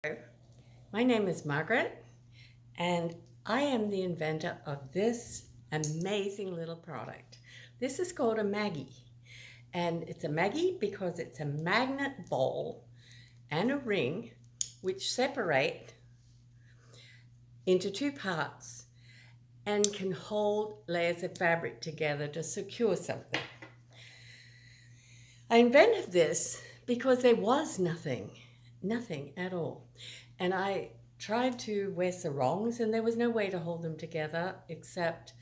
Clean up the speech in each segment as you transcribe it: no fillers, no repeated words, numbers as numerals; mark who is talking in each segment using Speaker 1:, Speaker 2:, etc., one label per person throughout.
Speaker 1: My name is Margaret, and I am the inventor of this amazing little product. This is called a Maggie, and it's a Maggie because it's a magnet ball and a ring which separate into two parts and can hold layers of fabric together to secure something. I invented this because there was nothing at all. And I tried to wear sarongs, and there was no way to hold them together except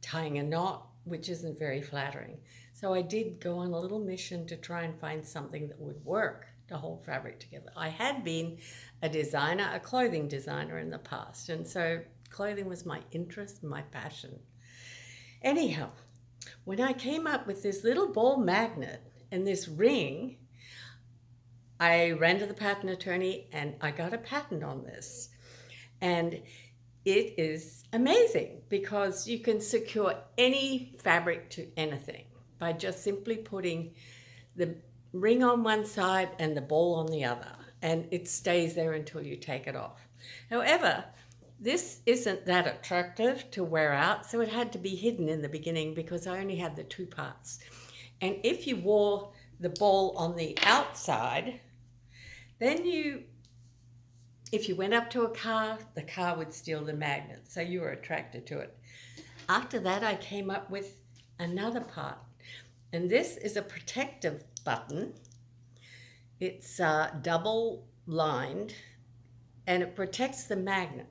Speaker 1: tying a knot, which isn't very flattering. So I did go on a little mission to try and find something that would work to hold fabric together. I had been a designer, a clothing designer in the past, and so clothing was my interest, my passion. Anyhow, when I came up with this little ball magnet and this ring, I ran to the patent attorney and I got a patent on this. And it is amazing because you can secure any fabric to anything by just simply putting the ring on one side and the ball on the other, and it stays there until you take it off. However, this isn't that attractive to wear out, so it had to be hidden in the beginning because I only had the two parts. And if you wore the ball on the outside, then if you went up to a car, the car would steal the magnet, so you were attracted to it. After that, I came up with another part, and this is a protective button. It's double lined, and it protects the magnet.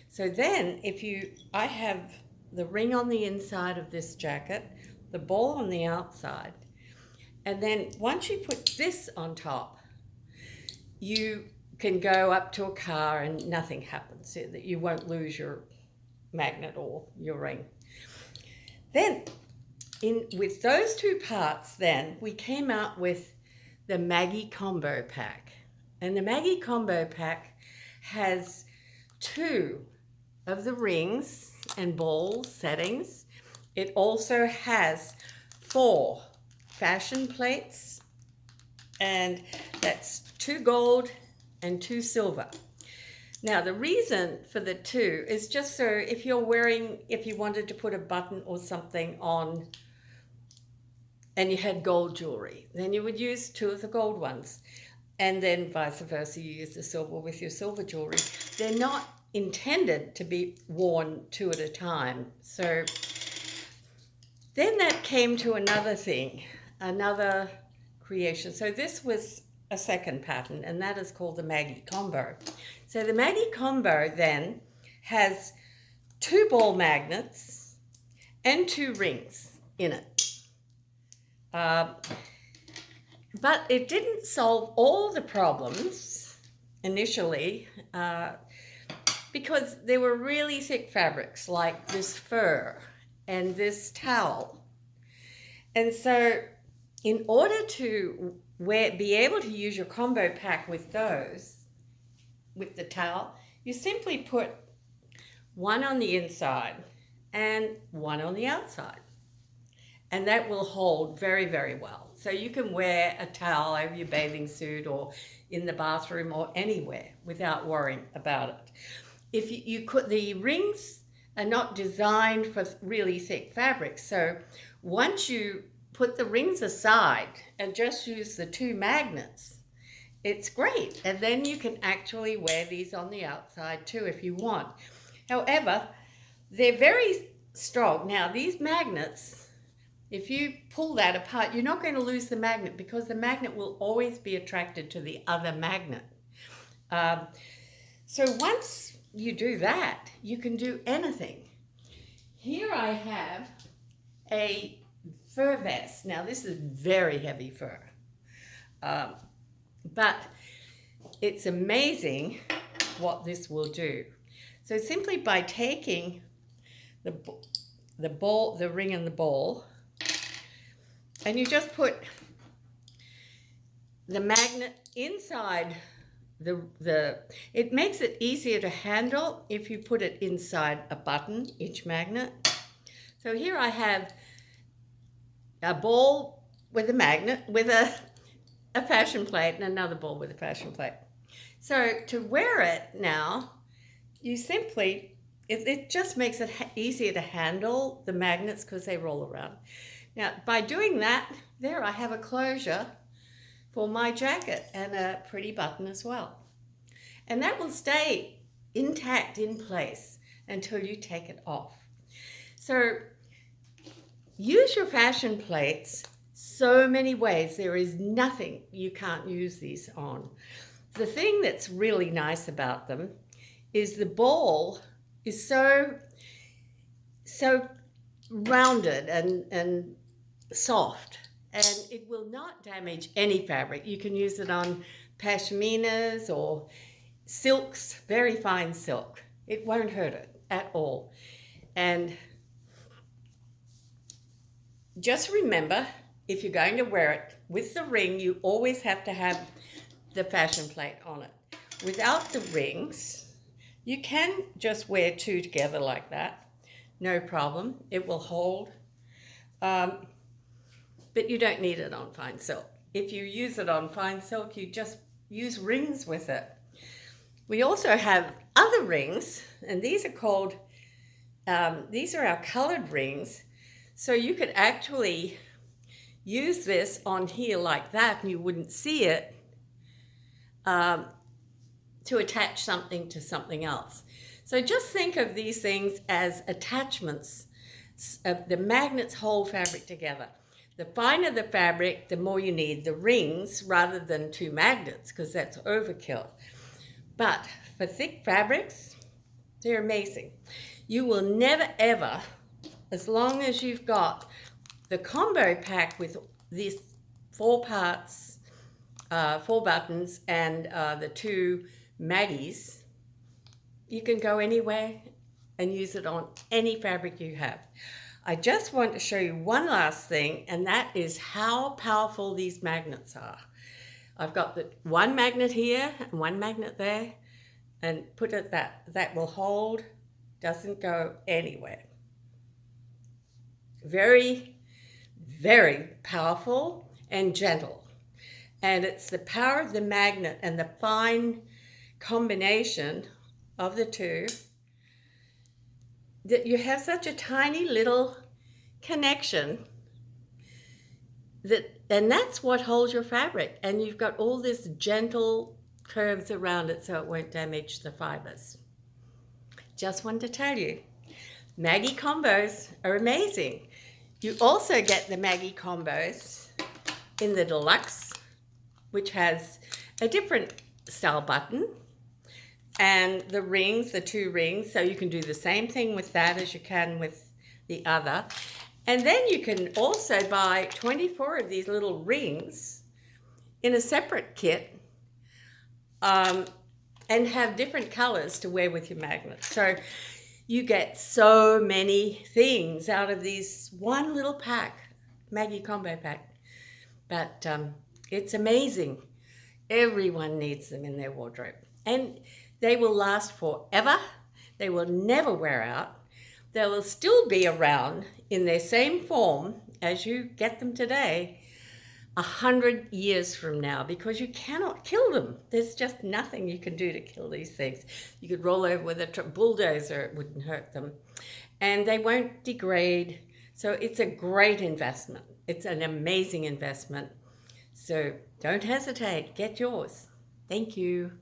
Speaker 1: So then, I have the ring on the inside of this jacket, the ball on the outside, and then once you put this on top, you can go up to a car and nothing happens. You won't lose your magnet or your ring. Then, with those two parts, then we came out with the Maggie Combo pack. And the Maggie Combo pack has two of the rings and ball settings. It also has 4 fashion plates, and that's 2 gold and 2 silver. Now, the reason for the 2 is just so if you wanted to put a button or something on and you had gold jewelry, then you would use 2 of the gold ones, and then vice versa, you use the silver with your silver jewelry. They're not intended to be worn 2 at a time. So then that came to another thing, another creation. So this was a second patent, and that is called the Maggie Combo. So the Maggie Combo then has 2 ball magnets and 2 rings in it. But it didn't solve all the problems initially because there were really thick fabrics like this fur and this towel. And so in order to be able to use your combo pack with those, with the towel, you simply put one on the inside and one on the outside. And that will hold very, very well. So you can wear a towel over your bathing suit or in the bathroom or anywhere without worrying about it. If the rings are not designed for really thick fabrics. So once you put the rings aside and just use the 2 magnets, it's great. And then you can actually wear these on the outside too if you want. However, they're very strong. Now, these magnets, if you pull that apart, you're not going to lose the magnet because the magnet will always be attracted to the other magnet. So once you do that, you can do anything. Here I have a fur vest. Now, this is very heavy fur, but it's amazing what this will do. So simply by taking the ring and the ball, and you just put the magnet inside it makes it easier to handle if you put it inside a button, each magnet. So here I have a ball with a magnet, with a fashion plate, and another ball with a fashion plate. So to wear it now, you simply, it just makes it easier to handle the magnets because they roll around. Now, by doing that, there I have a closure for my jacket and a pretty button as well. And that will stay intact in place until you take it off. So use your fashion plates so many ways. There is nothing you can't use these on. The thing that's really nice about them is the ball is so rounded and soft, and it will not damage any fabric. You can use it on pashminas or silks, very fine silk. It won't hurt it at all. And just remember, if you're going to wear it with the ring, you always have to have the fashion plate on it. Without the rings, you can just wear two together like that. No problem. It will hold. But you don't need it on fine silk. If you use it on fine silk, you just use rings with it. We also have other rings, and these are called, these are our colored rings. So you could actually use this on here like that, and you wouldn't see it, to attach something to something else. So just think of these things as attachments. The magnets hold fabric together. The finer the fabric, the more you need the rings rather than two magnets, because that's overkill. But for thick fabrics, they're amazing. You will never ever, as long as you've got the combo pack with these 4 parts, 4 buttons, and the 2 Maggies, you can go anywhere and use it on any fabric you have. I just want to show you one last thing, and that is how powerful these magnets are. I've got the one magnet here and one magnet there, and put it that will hold, doesn't go anywhere. Very, very powerful and gentle. And it's the power of the magnet and the fine combination of the two that you have such a tiny little connection and that's what holds your fabric. And you've got all this gentle curves around it so it won't damage the fibers. Just wanted to tell you, Maggie Combos are amazing. You also get the Maggie Combos in the Deluxe, which has a different style button, and the rings, the 2 rings, so you can do the same thing with that as you can with the other. And then you can also buy 24 of these little rings in a separate kit, and have different colors to wear with your magnets. So you get so many things out of these one little pack, Maggie Combo pack. But it's amazing. Everyone needs them in their wardrobe. And they will last forever. They will never wear out. They will still be around in their same form as you get them today 100 years from now, because you cannot kill them. There's just nothing you can do to kill these things. You could roll over with a bulldozer, it wouldn't hurt them. And they won't degrade. So it's a great investment. It's an amazing investment. So don't hesitate, get yours. Thank you.